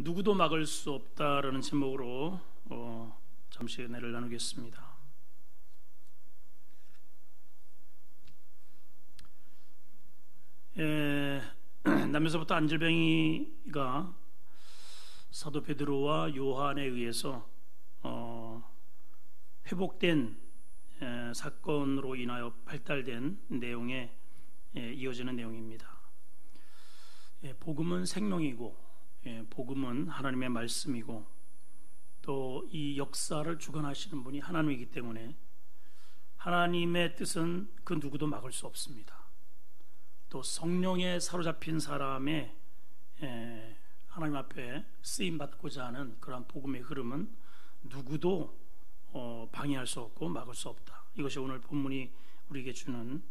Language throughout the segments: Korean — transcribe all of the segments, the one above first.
누구도 막을 수 없다라는 제목으로 잠시 은혜를 나누겠습니다. 남에서부터 안질병이가 사도 베드로와 요한에 의해서 회복된 사건으로 인하여 발달된 내용에 이어지는 내용입니다. 복음은 생명이고 복음은 하나님의 말씀이고 또 이 역사를 주관하시는 분이 하나님이기 때문에 하나님의 뜻은 그 누구도 막을 수 없습니다. 또 성령에 사로잡힌 사람의 하나님 앞에 쓰임받고자 하는 그러한 복음의 흐름은 누구도 방해할 수 없고 막을 수 없다. 이것이 오늘 본문이 우리에게 주는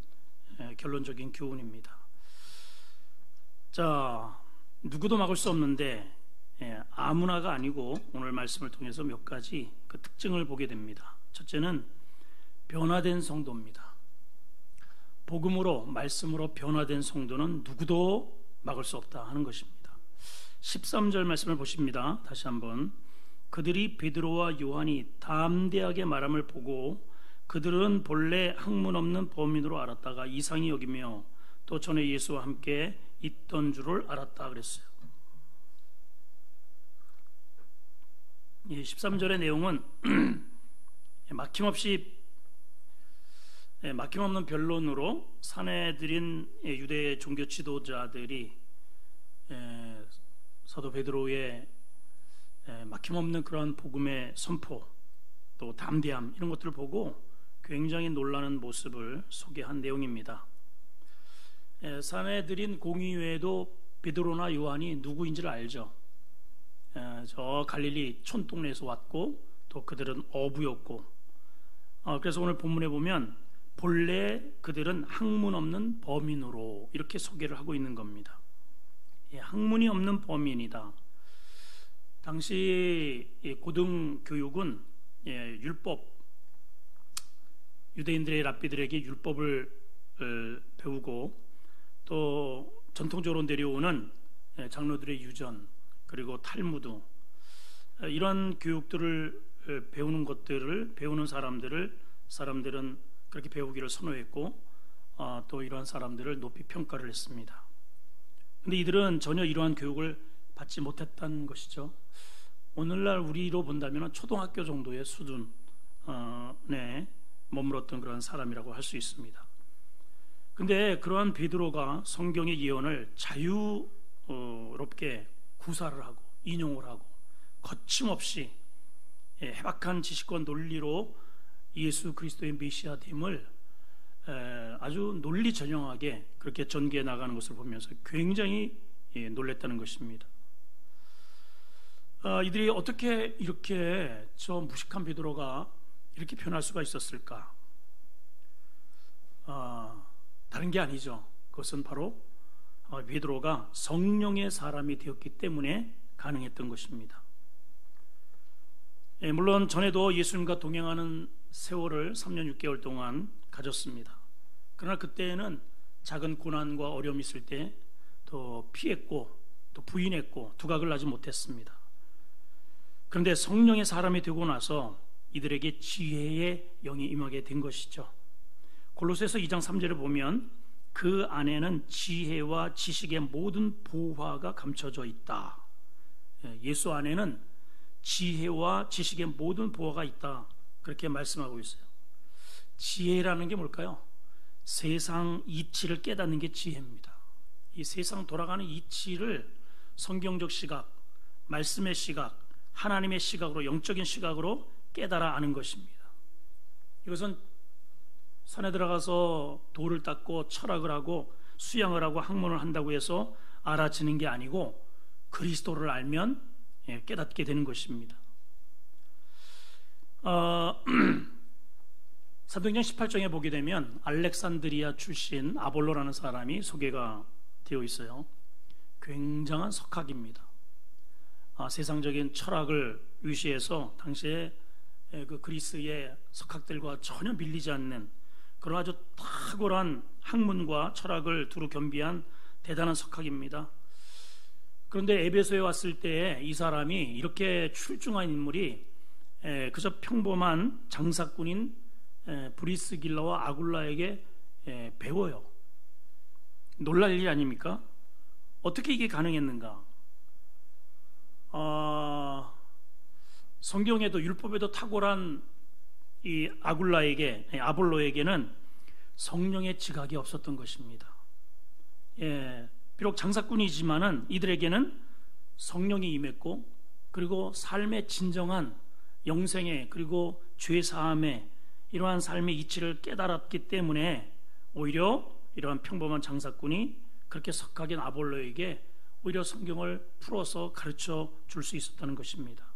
결론적인 교훈입니다. 자, 누구도 막을 수 없는데 아무나가 아니고 오늘 말씀을 통해서 몇 가지 그 특징을 보게 됩니다. 첫째는 변화된 성도입니다. 복음으로 말씀으로 변화된 성도는 누구도 막을 수 없다 하는 것입니다. 13절 말씀을 보십니다. 다시 한번. 그들이 베드로와 요한이 담대하게 말함을 보고 그들은 본래 학문 없는 범인으로 알았다가 이상히 여기며 또 전에 예수와 함께 있던 줄을 알았다 그랬어요. 13절의 내용은 막힘없는 변론으로 사내들인 유대 종교 지도자들이 사도 베드로의 막힘없는 그런 복음의 선포 또 담대함 이런 것들을 보고 굉장히 놀라는 모습을 소개한 내용입니다. 사내들인 공의회도 베드로나 요한이 누구인지를 알죠. 저 갈릴리 촌동네에서 왔고 또 그들은 어부였고 그래서 오늘 본문에 보면 본래 그들은 학문 없는 범인으로 이렇게 소개를 하고 있는 겁니다. 학문이 없는 범인이다. 당시 고등교육은 율법, 유대인들의 랍비들에게 율법을 배우고 또 전통적으로 내려오는 장로들의 유전 그리고 탈무드 이런 교육들을 배우는 사람들은 그렇게 배우기를 선호했고 또 이러한 사람들을 높이 평가를 했습니다. 그런데 이들은 전혀 이러한 교육을 받지 못했다는 것이죠. 오늘날 우리로 본다면 초등학교 정도의 수준에 머물렀던 그런 사람이라고 할 수 있습니다. 그런데 그러한 베드로가 성경의 예언을 자유롭게 구사를 하고 인용을 하고 거침없이 해박한 지식과 논리로 예수 그리스도의 메시아됨을 아주 논리전형하게 그렇게 전개해 나가는 것을 보면서 굉장히 놀랐다는 것입니다. 이들이 어떻게 이렇게 저 무식한 베드로가 이렇게 변할 수가 있었을까? 다른 게 아니죠. 그것은 바로 베드로가 성령의 사람이 되었기 때문에 가능했던 것입니다. 물론 전에도 예수님과 동행하는 세월을 3년 6개월 동안 가졌습니다. 그러나 그때에는 작은 고난과 어려움이 있을 때 더 피했고 또 부인했고 두각을 나지 못했습니다. 그런데 성령의 사람이 되고 나서 이들에게 지혜의 영이 임하게 된 것이죠. 골로새서 2장 3절을 보면 그 안에는 지혜와 지식의 모든 보화가 감춰져 있다. 예수 안에는 지혜와 지식의 모든 보화가 있다. 그렇게 말씀하고 있어요. 지혜라는 게 뭘까요? 세상 이치를 깨닫는 게 지혜입니다. 이 세상 돌아가는 이치를 성경적 시각, 말씀의 시각, 하나님의 시각으로 영적인 시각으로 깨달아 아는 것입니다. 이것은 산에 들어가서 돌을 닦고 철학을 하고 수양을 하고 학문을 한다고 해서 알아지는 게 아니고 그리스도를 알면 깨닫게 되는 것입니다. 사도행전 18장에 보게 되면 알렉산드리아 출신 아볼로라는 사람이 소개가 되어 있어요. 굉장한 석학입니다. 세상적인 철학을 위시해서 당시에 그 그리스의 석학들과 전혀 밀리지 않는 그런 아주 탁월한 학문과 철학을 두루 겸비한 대단한 석학입니다. 그런데 에베소에 왔을 때 이 사람이 이렇게 출중한 인물이 그저 평범한 장사꾼인 브리스길라와 아굴라에게 배워요. 놀랄 일 아닙니까? 어떻게 이게 가능했는가? 성경에도 율법에도 탁월한 이 아볼로에게는 성령의 지각이 없었던 것입니다. 비록 장사꾼이지만은 이들에게는 성령이 임했고, 그리고 삶의 진정한 영생의 그리고 죄 사함의 이러한 삶의 이치를 깨달았기 때문에 오히려 이러한 평범한 장사꾼이 그렇게 석학인 아볼로에게 오히려 성경을 풀어서 가르쳐 줄 수 있었다는 것입니다.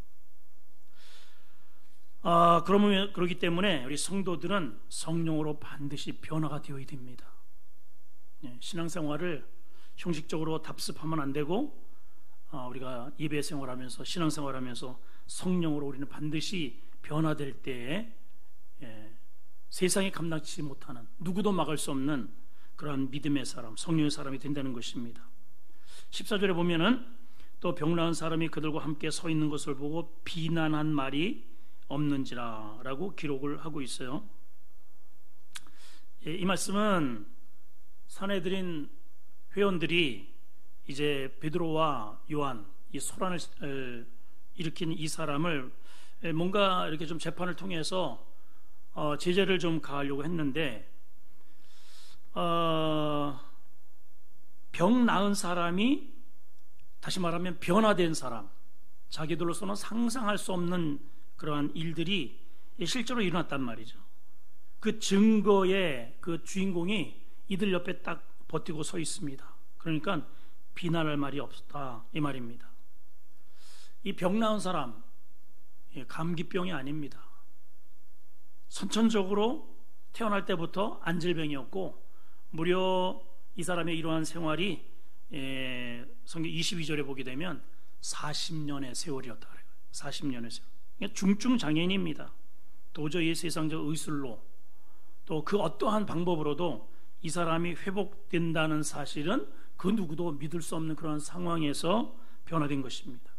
그러기 때문에 우리 성도들은 성령으로 반드시 변화가 되어야 됩니다. 신앙생활을 형식적으로 답습하면 안 되고, 우리가 예배 생활하면서 신앙생활하면서 성령으로 우리는 반드시 변화될 때에 세상에 감당치 못하는, 누구도 막을 수 없는 그러한 믿음의 사람, 성령의 사람이 된다는 것입니다. 14절에 보면은 또 병나은 사람이 그들과 함께 서 있는 것을 보고 비난한 말이 없는지라 라고 기록을 하고 있어요. 이 말씀은 산헤드린 회원들이 이제 베드로와 요한, 이 소란을 일으킨 이 사람을 뭔가 이렇게 좀 재판을 통해서 제재를 좀 가하려고 했는데, 병 나은 사람이, 다시 말하면 변화된 사람, 자기들로서는 상상할 수 없는 그러한 일들이 실제로 일어났단 말이죠. 그 증거의 그 주인공이 이들 옆에 딱 버티고 서 있습니다. 그러니까 비난할 말이 없었다, 이 말입니다. 이 병 나은 사람, 감기병이 아닙니다. 선천적으로 태어날 때부터 안질병이었고, 무려 이 사람의 이러한 생활이 성경 22절에 보게 되면 40년의 세월이었다 그래요. 40년의 세월. 그러니까 중증 장애인입니다. 도저히 세상적 의술로 또 그 어떠한 방법으로도 이 사람이 회복된다는 사실은 그 누구도 믿을 수 없는 그런 상황에서 변화된 것입니다.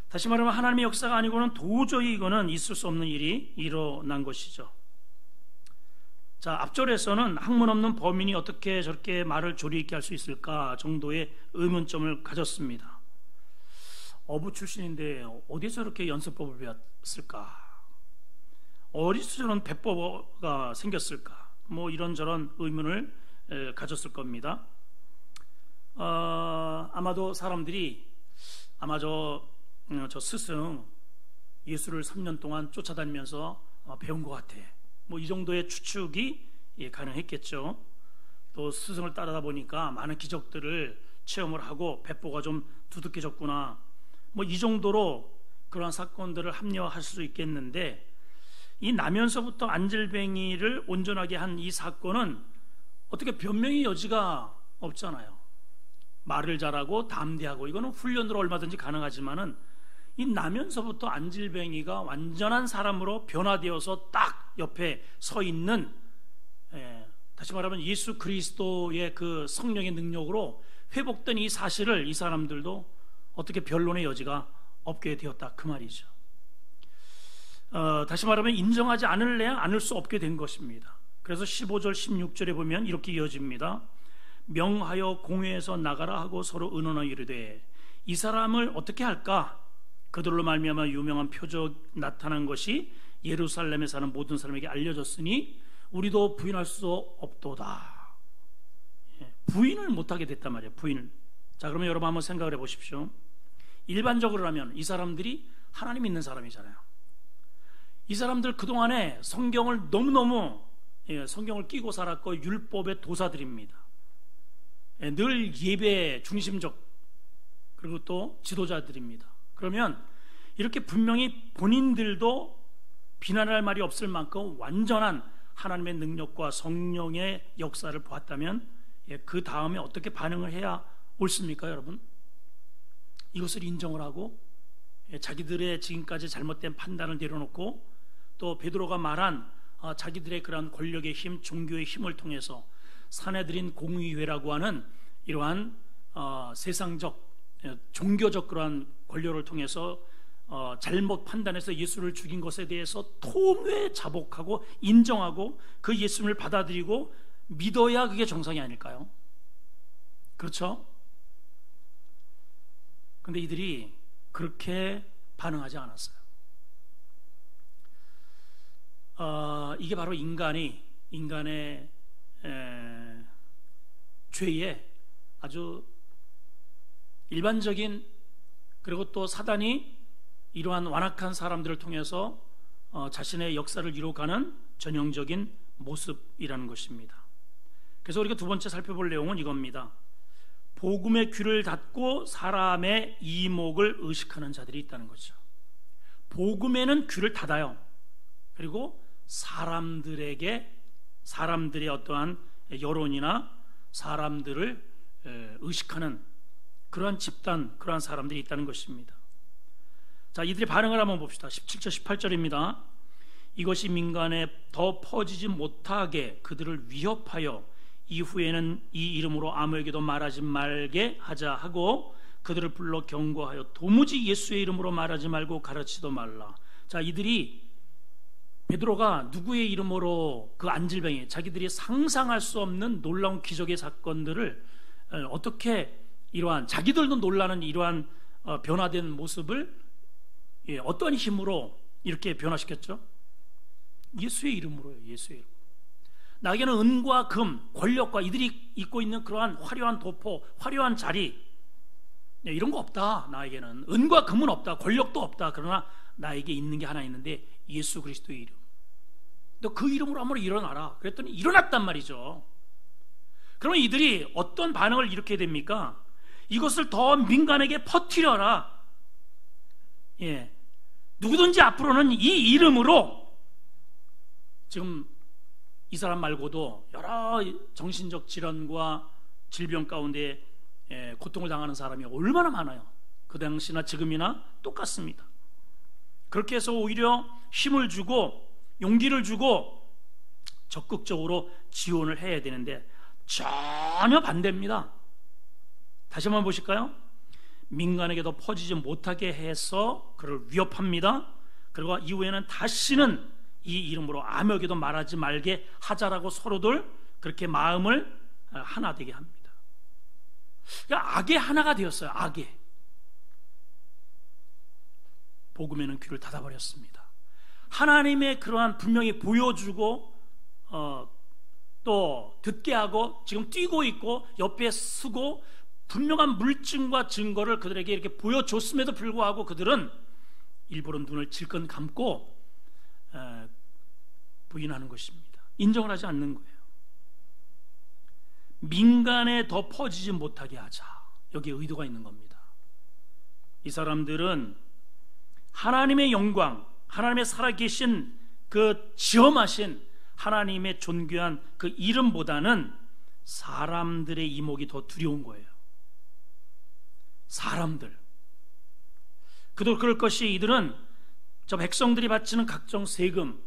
다시 말하면 하나님의 역사가 아니고는 도저히 이거는 있을 수 없는 일이 일어난 것이죠. 자, 앞절에서는 학문 없는 범인이 어떻게 저렇게 말을 조리 있게 할 수 있을까 정도의 의문점을 가졌습니다. 어부 출신인데 어디서 저렇게 연습법을 배웠을까? 어디서 저런 배법가 생겼을까? 뭐 이런저런 의문을 가졌을 겁니다. 아마도 사람들이 저 스승 예수를 3년 동안 쫓아다니면서 배운 것 같아, 뭐 이 정도의 추측이 가능했겠죠. 또 스승을 따르다 보니까 많은 기적들을 체험을 하고 배포가 좀 두둑해졌구나, 뭐 이 정도로 그러한 사건들을 합리화할 수 있겠는데, 이 나면서부터 안질뱅이를 온전하게 한 이 사건은 어떻게 변명의 여지가 없잖아요. 말을 잘하고 담대하고 이거는 훈련으로 얼마든지 가능하지만은 이 나면서부터 안질뱅이가 완전한 사람으로 변화되어서 딱 옆에 서 있는, 다시 말하면 예수 그리스도의 그 성령의 능력으로 회복된 이 사실을 이 사람들도 어떻게 변론의 여지가 없게 되었다, 그 말이죠. 다시 말하면 인정하지 않을래야 않을 수 없게 된 것입니다. 그래서 15절 16절에 보면 이렇게 이어집니다. 명하여 공회에서 나가라 하고 서로 의논하여 이르되 이 사람을 어떻게 할까? 그들로 말미암아 유명한 표적 나타난 것이 예루살렘에 사는 모든 사람에게 알려졌으니 우리도 부인할 수 없도다. 부인을 못하게 됐단 말이에요. 부인을. 자, 그러면 여러분 한번 생각을 해보십시오. 일반적으로 하면 이 사람들이 하나님 믿는 사람이잖아요. 이 사람들 그동안에 성경을 너무너무 성경을 끼고 살았고 율법의 도사들입니다. 늘 예배 중심적, 그리고 또 지도자들입니다. 그러면 이렇게 분명히 본인들도 비난할 말이 없을 만큼 완전한 하나님의 능력과 성령의 역사를 보았다면 그 다음에 어떻게 반응을 해야 옳습니까, 여러분? 이것을 인정을 하고 자기들의 지금까지 잘못된 판단을 내려놓고 또 베드로가 말한 자기들의 그러한 권력의 힘, 종교의 힘을 통해서 산헤드린 공의회라고 하는 이러한 세상적 종교적 그러한 권력을 통해서 잘못 판단해서 예수를 죽인 것에 대해서 통회 자복하고 인정하고 그 예수님을 받아들이고 믿어야 그게 정상이 아닐까요? 그렇죠? 근데 이들이 그렇게 반응하지 않았어요. 이게 바로 인간의 죄의 아주 일반적인, 그리고 또 사단이 이러한 완악한 사람들을 통해서 자신의 역사를 이루어가는 전형적인 모습이라는 것입니다. 그래서 우리가 두 번째 살펴볼 내용은 이겁니다. 복음의 귀를 닫고 사람의 이목을 의식하는 자들이 있다는 거죠. 복음에는 귀를 닫아요. 그리고 사람들의 어떠한 여론이나 사람들을 의식하는 그러한 집단, 그러한 사람들이 있다는 것입니다. 자, 이들의 반응을 한번 봅시다. 17절 18절입니다. 이것이 민간에 더 퍼지지 못하게 그들을 위협하여 이후에는 이 이름으로 아무에게도 말하지 말게 하자 하고 그들을 불러 경고하여 도무지 예수의 이름으로 말하지 말고 가르치도 말라. 자, 이들이 베드로가 누구의 이름으로 그 안질병에 자기들이 상상할 수 없는 놀라운 기적의 사건들을 어떻게 이러한 자기들도 놀라는 이러한 변화된 모습을 어떤 힘으로 이렇게 변화시켰죠? 예수의 이름으로요. 예수의 이름. 나에게는 은과 금, 권력과 이들이 입고 있는 그러한 화려한 도포, 화려한 자리, 이런 거 없다. 나에게는 은과 금은 없다. 권력도 없다. 그러나 나에게 있는 게 하나 있는데 예수 그리스도의 이름. 너 그 이름으로 한번 일어나라. 그랬더니 일어났단 말이죠. 그러면 이들이 어떤 반응을 일으켜야 됩니까? 이것을 더 민간에게 퍼뜨려라. 누구든지 앞으로는 이 이름으로, 지금 이 사람 말고도 여러 정신적 질환과 질병 가운데 고통을 당하는 사람이 얼마나 많아요. 그 당시나 지금이나 똑같습니다. 그렇게 해서 오히려 힘을 주고 용기를 주고 적극적으로 지원을 해야 되는데 전혀 반대입니다. 다시 한번 보실까요? 민간에게 더 퍼지지 못하게 해서 그를 위협합니다. 그리고 이후에는 다시는 이 이름으로 아무에게도 말하지 말게 하자라고 서로들 그렇게 마음을 하나 되게 합니다. 그러니까 악의 하나가 되었어요. 악의. 복음에는 귀를 닫아버렸습니다. 하나님의 그러한 분명히 보여주고 또 듣게 하고 지금 뛰고 있고 옆에 서고 분명한 물증과 증거를 그들에게 이렇게 보여줬음에도 불구하고 그들은 일부러 눈을 질끈 감고 부인하는 것입니다. 인정을 하지 않는 거예요. 민간에 더 퍼지지 못하게 하자. 여기에 의도가 있는 겁니다. 이 사람들은 하나님의 영광, 하나님의 살아계신 그 지엄하신 하나님의 존귀한 그 이름보다는 사람들의 이목이 더 두려운 거예요. 사람들. 그럴 것이 이들은 저 백성들이 바치는 각종 세금,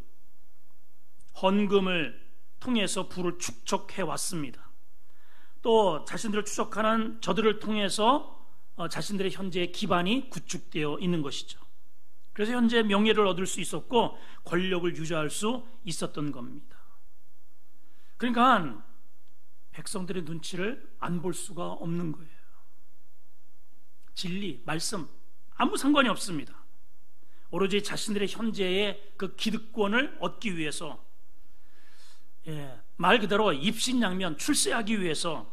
헌금을 통해서 부를 축적해 왔습니다. 또 자신들을 추적하는 저들을 통해서 자신들의 현재의 기반이 구축되어 있는 것이죠. 그래서 현재 명예를 얻을 수 있었고 권력을 유지할 수 있었던 겁니다. 그러니까 백성들의 눈치를 안 볼 수가 없는 거예요. 진리, 말씀 아무 상관이 없습니다. 오로지 자신들의 현재의 그 기득권을 얻기 위해서, 말 그대로 입신양면 출세하기 위해서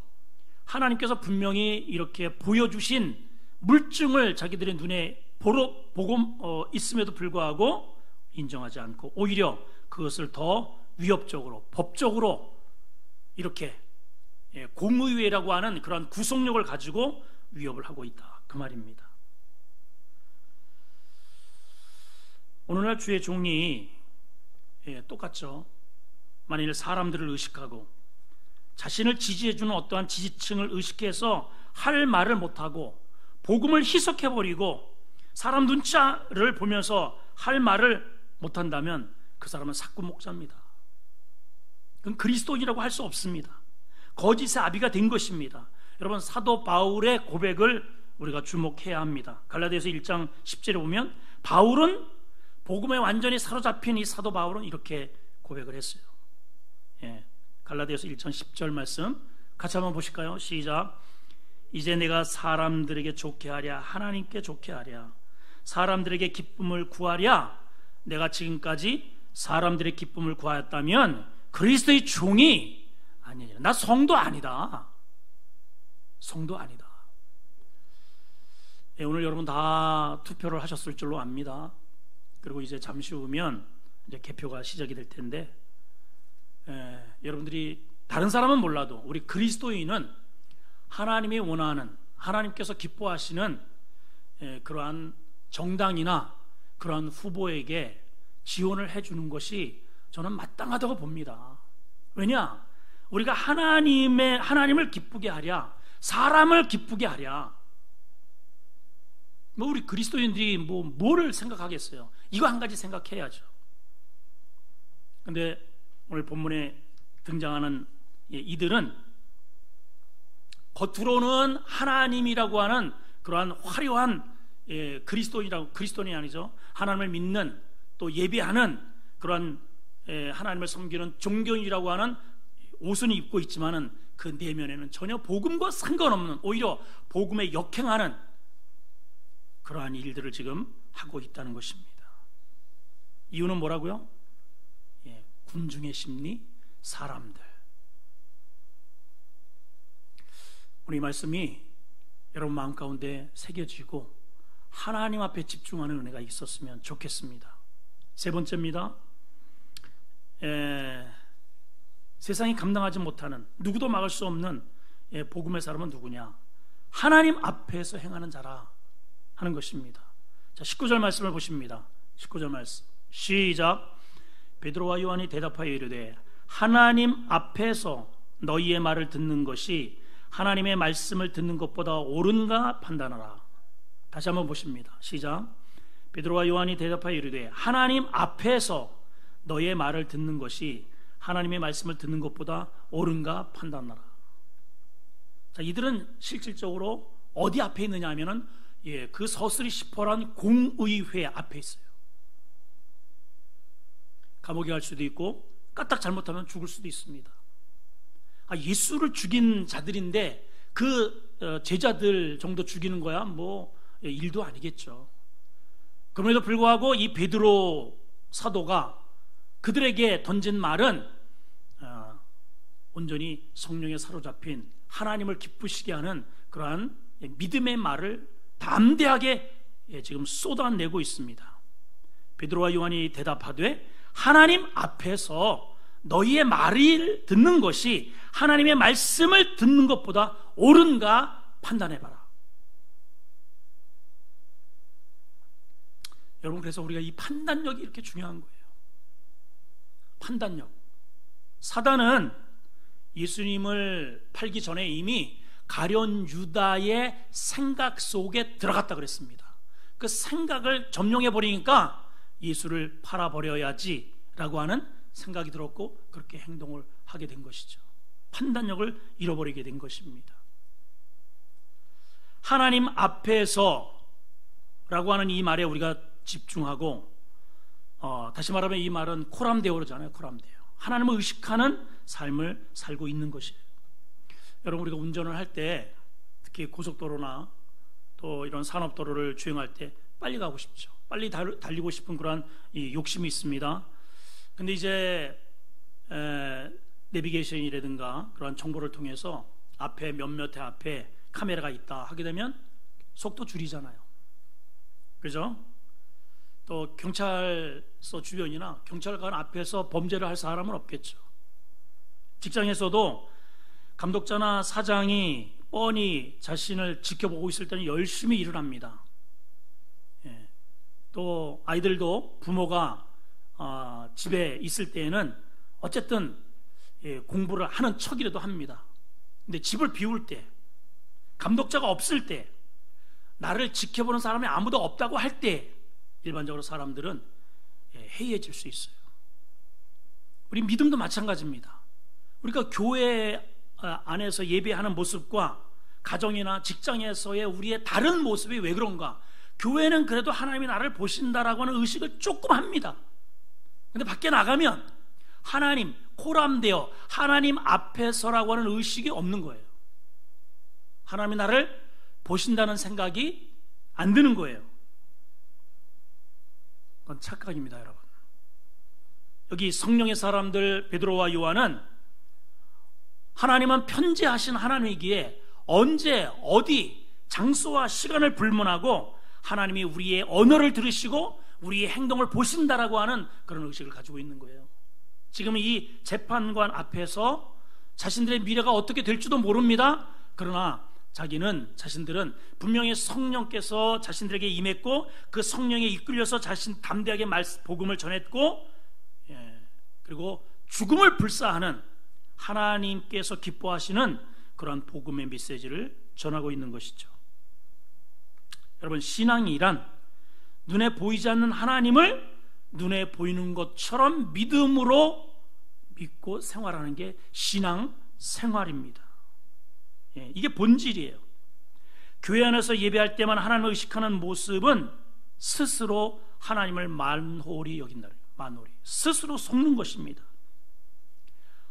하나님께서 분명히 이렇게 보여주신 물증을 자기들의 눈에 보고 있음에도 불구하고 인정하지 않고 오히려 그것을 더 위협적으로 법적으로 이렇게 공의회라고 하는 그런 구속력을 가지고 위협을 하고 있다, 그 말입니다. 오늘날 주의 종이 똑같죠. 만일 사람들을 의식하고 자신을 지지해주는 어떠한 지지층을 의식해서 할 말을 못하고 복음을 희석해버리고 사람 눈치를 보면서 할 말을 못한다면 그 사람은 사꾸목자입니다. 그건 그리스도인이라고 할 수 없습니다. 거짓의 아비가 된 것입니다. 여러분, 사도 바울의 고백을 우리가 주목해야 합니다. 갈라디아서 1장 10절에 보면 바울은 복음에 완전히 사로잡힌 이 사도 바울은 이렇게 고백을 했어요. 갈라디아서 1장 10절 말씀 같이 한번 보실까요? 시작. 이제 내가 사람들에게 좋게 하랴 하나님께 좋게 하랴 사람들에게 기쁨을 구하랴. 내가 지금까지 사람들의 기쁨을 구하였다면 그리스도의 종이 아니냐. 나 성도 아니다. 성도 아니다. 오늘 여러분 다 투표를 하셨을 줄로 압니다. 그리고 이제 잠시 후면 이제 개표가 시작이 될 텐데, 여러분들이 다른 사람은 몰라도 우리 그리스도인은 하나님이 원하는, 하나님께서 기뻐하시는 그러한 정당이나 그러한 후보에게 지원을 해주는 것이 저는 마땅하다고 봅니다. 왜냐? 우리가 하나님을 기쁘게 하랴, 사람을 기쁘게 하랴. 우리 그리스도인들이 뭐를 생각하겠어요? 이거 한 가지 생각해야죠. 근데 오늘 본문에 등장하는 이들은 겉으로는 하나님이라고 하는 그러한 화려한 그리스도인이 아니죠. 하나님을 믿는 또 예배하는 그러한 하나님을 섬기는 종교인이라고 하는 옷은 입고 있지만은 그 내면에는 전혀 복음과 상관없는, 오히려 복음에 역행하는 그러한 일들을 지금 하고 있다는 것입니다. 이유는 뭐라고요? 군중의 심리, 사람들. 오늘 이 말씀이 여러분 마음 가운데 새겨지고 하나님 앞에 집중하는 은혜가 있었으면 좋겠습니다. 세 번째입니다. 세상이 감당하지 못하는, 누구도 막을 수 없는 복음의 사람은 누구냐? 하나님 앞에서 행하는 자라 하는 것입니다. 자, 19절 말씀을 보십니다. 19절 말씀 시작. 베드로와 요한이 대답하여 이르되 하나님 앞에서 너희의 말을 듣는 것이 하나님의 말씀을 듣는 것보다 옳은가 판단하라. 다시 한번 보십니다. 시작. 베드로와 요한이 대답하여 이르되 하나님 앞에서 너희의 말을 듣는 것이 하나님의 말씀을 듣는 것보다 옳은가 판단하라. 자, 이들은 실질적으로 어디 앞에 있느냐 하면은 그 서슬이 시퍼란 공의회 앞에 있어요. 감옥에 갈 수도 있고 까딱 잘못하면 죽을 수도 있습니다. 예수를 죽인 자들인데 그 제자들 정도 죽이는 거야 일도 아니겠죠. 그럼에도 불구하고 이 베드로 사도가 그들에게 던진 말은 온전히 성령에 사로잡힌 하나님을 기쁘시게 하는 그러한 믿음의 말을 담대하게 지금 쏟아내고 있습니다. 베드로와 요한이 대답하되 하나님 앞에서 너희의 말을 듣는 것이 하나님의 말씀을 듣는 것보다 옳은가 판단해봐라. 여러분, 그래서 우리가 이 판단력이 이렇게 중요한 거예요. 판단력. 사단은 예수님을 팔기 전에 이미 가룟 유다의 생각 속에 들어갔다 그랬습니다. 그 생각을 점령해 버리니까 예수를 팔아버려야지 라고 하는 생각이 들었고 그렇게 행동을 하게 된 것이죠. 판단력을 잃어버리게 된 것입니다. 하나님 앞에서 라고 하는 이 말에 우리가 집중하고, 다시 말하면 이 말은 코람데오 그러잖아요. 코람데오. 하나님을 의식하는 삶을 살고 있는 것이에요. 여러분, 우리가 운전을 할 때 특히 고속도로나 또 이런 산업도로를 주행할 때 빨리 가고 싶죠. 빨리 달리고 싶은 그런 욕심이 있습니다. 근데 이제 내비게이션이라든가 그런 정보를 통해서 앞에 몇몇 회 앞에 카메라가 있다 하게 되면 속도 줄이잖아요. 그죠? 또 경찰서 주변이나 경찰관 앞에서 범죄를 할 사람은 없겠죠. 직장에서도 감독자나 사장이 뻔히 자신을 지켜보고 있을 때는 열심히 일을 합니다. 또 아이들도 부모가 집에 있을 때에는 어쨌든 공부를 하는 척이라도 합니다. 근데 집을 비울 때, 감독자가 없을 때, 나를 지켜보는 사람이 아무도 없다고 할 때 일반적으로 사람들은 해이해질 수 있어요. 우리 믿음도 마찬가지입니다. 우리가 교회 안에서 예배하는 모습과 가정이나 직장에서의 우리의 다른 모습이 왜 그런가? 교회는 그래도 하나님이 나를 보신다라고 하는 의식을 조금 합니다. 근데 밖에 나가면 하나님, 코람되어 하나님 앞에서라고 하는 의식이 없는 거예요. 하나님이 나를 보신다는 생각이 안 드는 거예요. 그건 착각입니다, 여러분. 여기 성령의 사람들 베드로와 요한은 하나님은 편지하신 하나님이기에 언제 어디 장소와 시간을 불문하고 하나님이 우리의 언어를 들으시고 우리의 행동을 보신다라고 하는 그런 의식을 가지고 있는 거예요. 지금 이 재판관 앞에서 자신들의 미래가 어떻게 될지도 모릅니다. 그러나 자신들은 분명히 성령께서 자신들에게 임했고 그 성령에 이끌려서 자신 담대하게 복음을 전했고, 그리고 죽음을 불사하는 하나님께서 기뻐하시는 그러한 복음의 메시지를 전하고 있는 것이죠. 여러분, 신앙이란 눈에 보이지 않는 하나님을 눈에 보이는 것처럼 믿음으로 믿고 생활하는 게 신앙 생활입니다. 이게 본질이에요. 교회 안에서 예배할 때만 하나님을 의식하는 모습은 스스로 하나님을 만홀히 여긴다. 만홀히 스스로 속는 것입니다.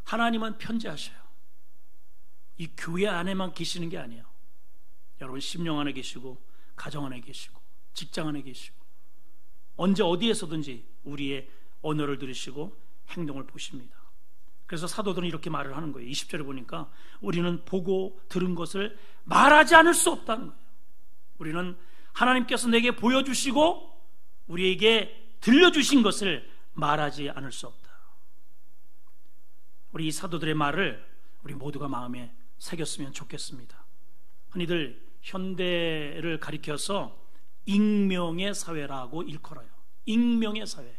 하나님은 편지하셔요. 이 교회 안에만 계시는 게 아니에요. 여러분, 심령 안에 계시고 가정 안에 계시고 직장 안에 계시고 언제 어디에서든지 우리의 언어를 들으시고 행동을 보십니다. 그래서 사도들은 이렇게 말을 하는 거예요. 20절에 보니까 우리는 보고 들은 것을 말하지 않을 수 없다는 거예요. 우리는 하나님께서 내게 보여주시고 우리에게 들려주신 것을 말하지 않을 수 없다. 우리 이 사도들의 말을 우리 모두가 마음에 새겼으면 좋겠습니다. 흔히들 현대를 가리켜서 익명의 사회라고 일컬어요. 익명의 사회.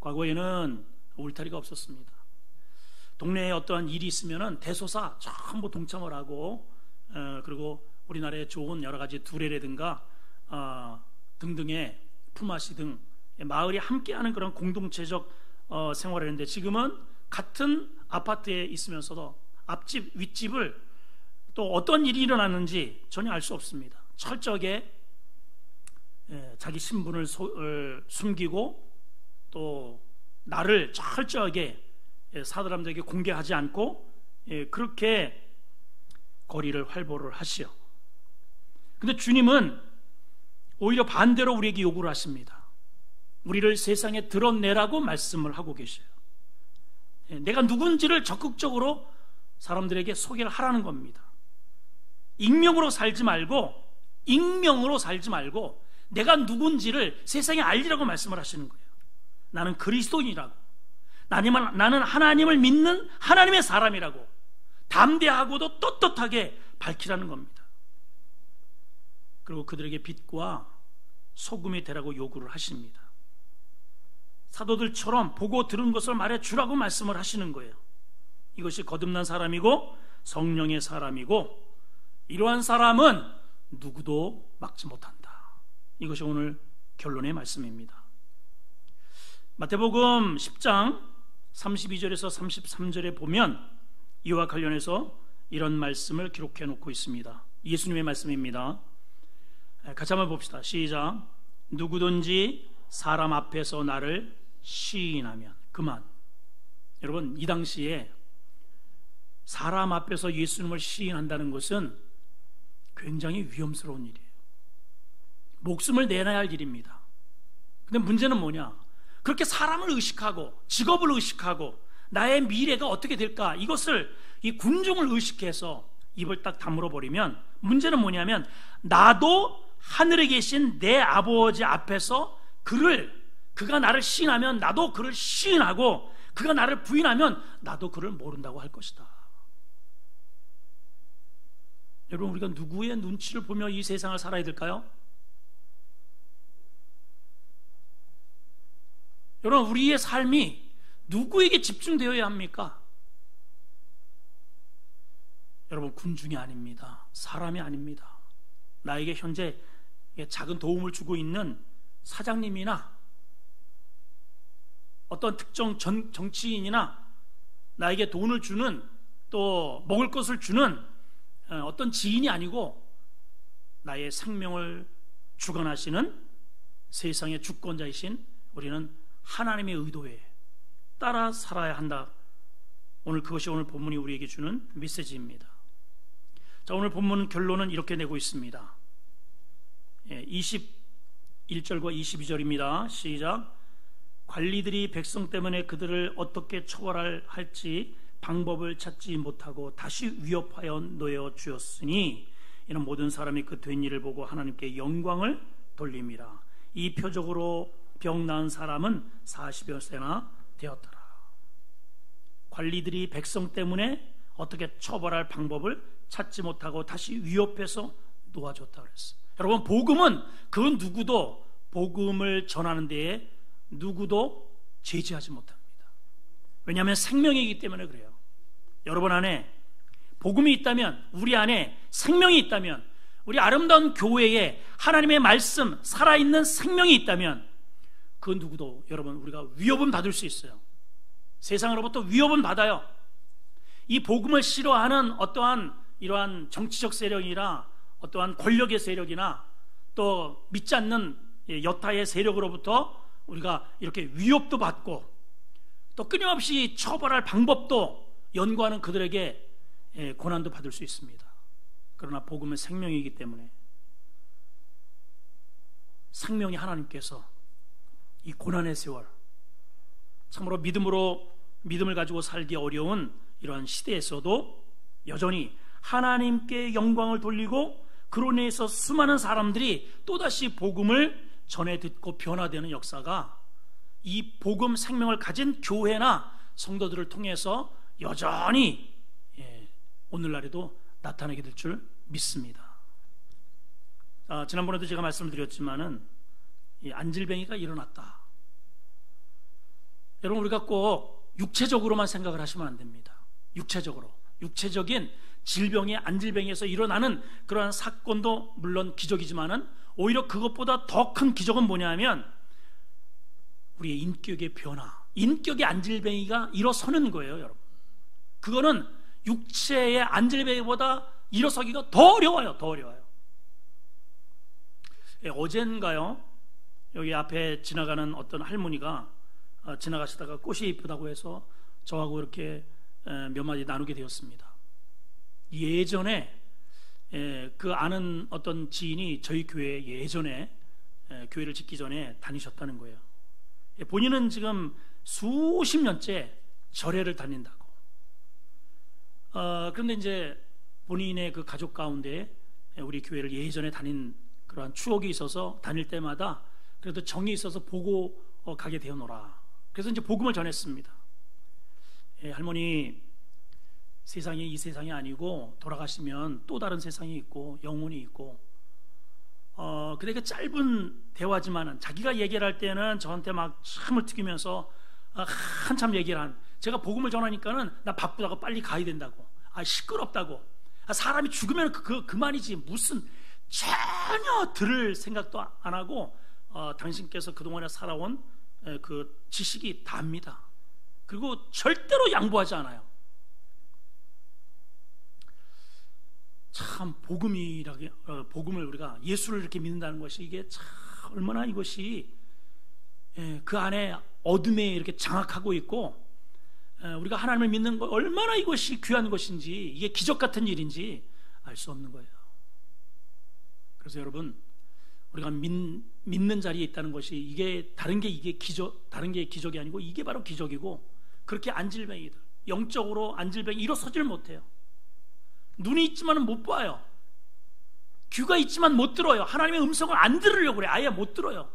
과거에는 울타리가 없었습니다. 동네에 어떠한 일이 있으면 대소사 전부 동참을 하고, 그리고 우리나라의 좋은 여러 가지 두레라든가 등등의 품앗이 등 마을이 함께하는 그런 공동체적 생활을 했는데, 지금은 같은 아파트에 있으면서도 앞집 윗집을 또 어떤 일이 일어났는지 전혀 알 수 없습니다. 철저하게 자기 신분을 숨기고 또 나를 철저하게 사람들에게 공개하지 않고 그렇게 거리를 활보를 하시오. 근데 주님은 오히려 반대로 우리에게 요구를 하십니다. 우리를 세상에 드러내라고 말씀을 하고 계셔요. 내가 누군지를 적극적으로 사람들에게 소개를 하라는 겁니다. 익명으로 살지 말고 내가 누군지를 세상에 알리라고 말씀을 하시는 거예요. 나는 그리스도인이라고, 나는 하나님을 믿는 하나님의 사람이라고 담대하고도 떳떳하게 밝히라는 겁니다. 그리고 그들에게 빛과 소금이 되라고 요구를 하십니다. 사도들처럼 보고 들은 것을 말해주라고 말씀을 하시는 거예요. 이것이 거듭난 사람이고 성령의 사람이고, 이러한 사람은 누구도 막지 못한다. 이것이 오늘 결론의 말씀입니다. 마태복음 10장 32절에서 33절에 보면 이와 관련해서 이런 말씀을 기록해 놓고 있습니다. 예수님의 말씀입니다. 같이 한번 봅시다. 시작. 누구든지 사람 앞에서 나를 시인하면 그만. 여러분, 이 당시에 사람 앞에서 예수님을 시인한다는 것은 굉장히 위험스러운 일이에요. 목숨을 내놔야 할 일입니다. 근데 문제는 뭐냐? 그렇게 사람을 의식하고 직업을 의식하고 나의 미래가 어떻게 될까, 이것을 이 군중을 의식해서 입을 딱 다물어 버리면 문제는 뭐냐면, 나도 하늘에 계신 내 아버지 앞에서 그가 나를 시인하면 나도 그를 시인하고, 그가 나를 부인하면 나도 그를 모른다고 할 것이다. 여러분, 우리가 누구의 눈치를 보며 이 세상을 살아야 될까요? 여러분, 우리의 삶이 누구에게 집중되어야 합니까? 여러분, 군중이 아닙니다. 사람이 아닙니다. 나에게 현재 작은 도움을 주고 있는 사장님이나 어떤 특정 정치인이나 나에게 돈을 주는, 또 먹을 것을 주는 어떤 지인이 아니고 나의 생명을 주관하시는 세상의 주권자이신 우리는 하나님의 의도에 따라 살아야 한다. 오늘 그것이 오늘 본문이 우리에게 주는 메시지입니다. 자, 오늘 본문 결론은 이렇게 내고 있습니다. 21절과 22절입니다. 시작. 관리들이 백성 때문에 그들을 어떻게 처벌할지 방법을 찾지 못하고 다시 위협하여 놓여 주었으니 이는 모든 사람이 그 된 일을 보고 하나님께 영광을 돌립니다. 이 표적으로 병 나은 사람은 40여 세나 되었더라. 관리들이 백성 때문에 어떻게 처벌할 방법을 찾지 못하고 다시 위협해서 놓아줬다 그랬어요. 여러분, 복음은 그 누구도 복음을 전하는 데에 누구도 제지하지 못합니다. 왜냐하면 생명이기 때문에 그래요. 여러분 안에 복음이 있다면, 우리 안에 생명이 있다면, 우리 아름다운 교회에 하나님의 말씀, 살아있는 생명이 있다면 그 누구도, 여러분, 우리가 위협은 받을 수 있어요. 세상으로부터 위협은 받아요. 이 복음을 싫어하는 어떠한 이러한 정치적 세력이나 어떠한 권력의 세력이나 또 믿지 않는 여타의 세력으로부터 우리가 이렇게 위협도 받고 또 끊임없이 처벌할 방법도 연구하는 그들에게 고난도 받을 수 있습니다. 그러나 복음은 생명이기 때문에 생명이 하나님께서 이 고난의 세월, 참으로 믿음을 가지고 살기 어려운 이러한 시대에서도 여전히 하나님께 영광을 돌리고 그로 인해서 수많은 사람들이 또다시 복음을 전해 듣고 변화되는 역사가 이 복음 생명을 가진 교회나 성도들을 통해서 여전히 오늘날에도 나타나게 될 줄 믿습니다. 지난번에도 제가 말씀드렸지만은 이 안질뱅이가 일어났다. 여러분, 우리가 꼭 육체적으로만 생각을 하시면 안 됩니다. 육체적인 질병의 안질뱅이에서 일어나는 그러한 사건도 물론 기적이지만은 오히려 그것보다 더 큰 기적은 뭐냐면 우리의 인격의 변화, 인격의 안질뱅이가 일어서는 거예요, 여러분. 그거는 육체의 안질뱅이보다 일어서기가 더 어려워요. 어젠가요, 여기 앞에 지나가는 어떤 할머니가 지나가시다가 꽃이 이쁘다고 해서 저하고 이렇게 몇 마디 나누게 되었습니다. 예전에 그 아는 어떤 지인이 저희 교회에 예전에 교회를 짓기 전에 다니셨다는 거예요. 본인은 지금 수십 년째 절에를 다닌다고. 그런데 이제 본인의 그 가족 가운데 우리 교회를 예전에 다닌 그러한 추억이 있어서 다닐 때마다 그래도 정이 있어서 보고 가게 되어노라. 그래서 이제 복음을 전했습니다. 할머니, 세상이 이 세상이 아니고 돌아가시면 또 다른 세상이 있고 영혼이 있고 근데 그 짧은 대화지만은 자기가 얘기를 할 때는 저한테 막 참을 튀기면서 한참 얘기를 한, 제가 복음을 전하니까는 나 바쁘다고 빨리 가야 된다고, 시끄럽다고, 사람이 죽으면 그만이지 무슨, 전혀 들을 생각도 안 하고 당신께서 그동안에 살아온 그 지식이 답니다. 그리고 절대로 양보하지 않아요. 참 복음을 우리가 예수를 이렇게 믿는다는 것이 이게 참 얼마나 이것이 그 안에 어둠에 이렇게 장악하고 있고 우리가 하나님을 믿는 것 얼마나 이것이 귀한 것인지, 이게 기적 같은 일인지 알 수 없는 거예요. 그래서 여러분, 우리가 믿는 자리에 있다는 것이 이게 다른 게 기적이 아니고 이게 바로 기적이고, 그렇게 안질뱅이들, 영적으로 안질뱅이 일어서질 못해요. 눈이 있지만 못 봐요. 귀가 있지만 못 들어요. 하나님의 음성을 안 들으려고 그래. 아예 못 들어요.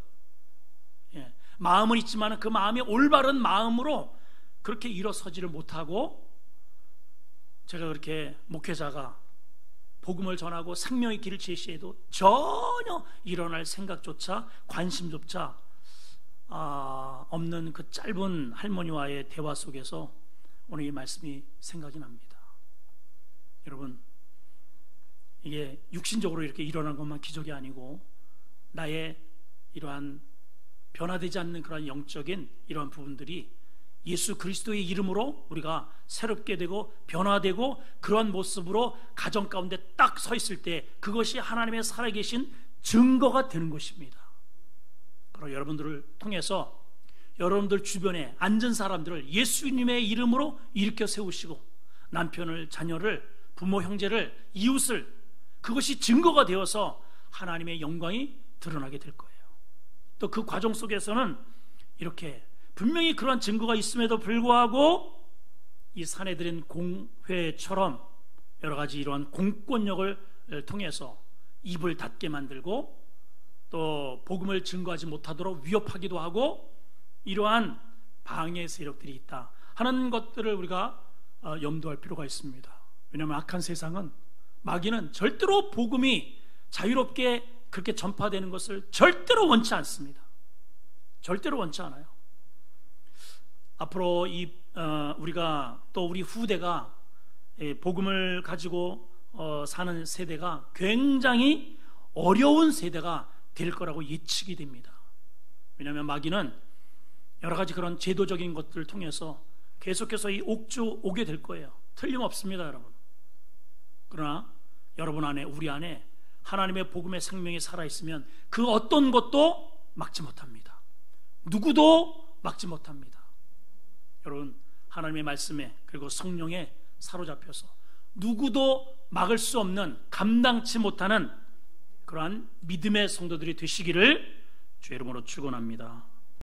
마음은 있지만 그 마음이 올바른 마음으로 그렇게 일어서지를 못하고, 제가 그렇게 목회자가 복음을 전하고 생명의 길을 제시해도 전혀 일어날 생각조차 관심조차 없는 그 짧은 할머니와의 대화 속에서 오늘 이 말씀이 생각이 납니다. 여러분, 이게 육신적으로 이렇게 일어난 것만 기적이 아니고 나의 이러한 변화되지 않는 그러한 영적인 이러한 부분들이 예수 그리스도의 이름으로 우리가 새롭게 되고 변화되고 그러한 모습으로 가정 가운데 딱 서 있을 때 그것이 하나님의 살아계신 증거가 되는 것입니다. 바로 여러분들을 통해서 여러분들 주변에 앉은 사람들을 예수님의 이름으로 일으켜 세우시고 남편을, 자녀를, 부모, 형제를, 이웃을, 그것이 증거가 되어서 하나님의 영광이 드러나게 될 거예요. 또 그 과정 속에서는 이렇게 분명히 그러한 증거가 있음에도 불구하고 이 사내들인 공회처럼 여러 가지 이러한 공권력을 통해서 입을 닫게 만들고 또 복음을 증거하지 못하도록 위협하기도 하고 이러한 방해 세력들이 있다 하는 것들을 우리가 염두할 필요가 있습니다. 왜냐하면 악한 세상은, 마귀는 절대로 복음이 자유롭게 그렇게 전파되는 것을 절대로 원치 않습니다. 절대로 원치 않아요. 앞으로 우리가 또 우리 후대가 복음을 가지고 사는 세대가 굉장히 어려운 세대가 될 거라고 예측이 됩니다. 왜냐하면 마귀는 여러 가지 그런 제도적인 것들을 통해서 계속해서 이 옥주 오게 될 거예요. 틀림없습니다, 여러분. 그러나 여러분 안에, 우리 안에 하나님의 복음의 생명이 살아있으면 그 어떤 것도 막지 못합니다. 누구도 막지 못합니다. 여러분, 하나님의 말씀에 그리고 성령에 사로잡혀서 누구도 막을 수 없는, 감당치 못하는 그러한 믿음의 성도들이 되시기를 주의 이름으로 축원합니다.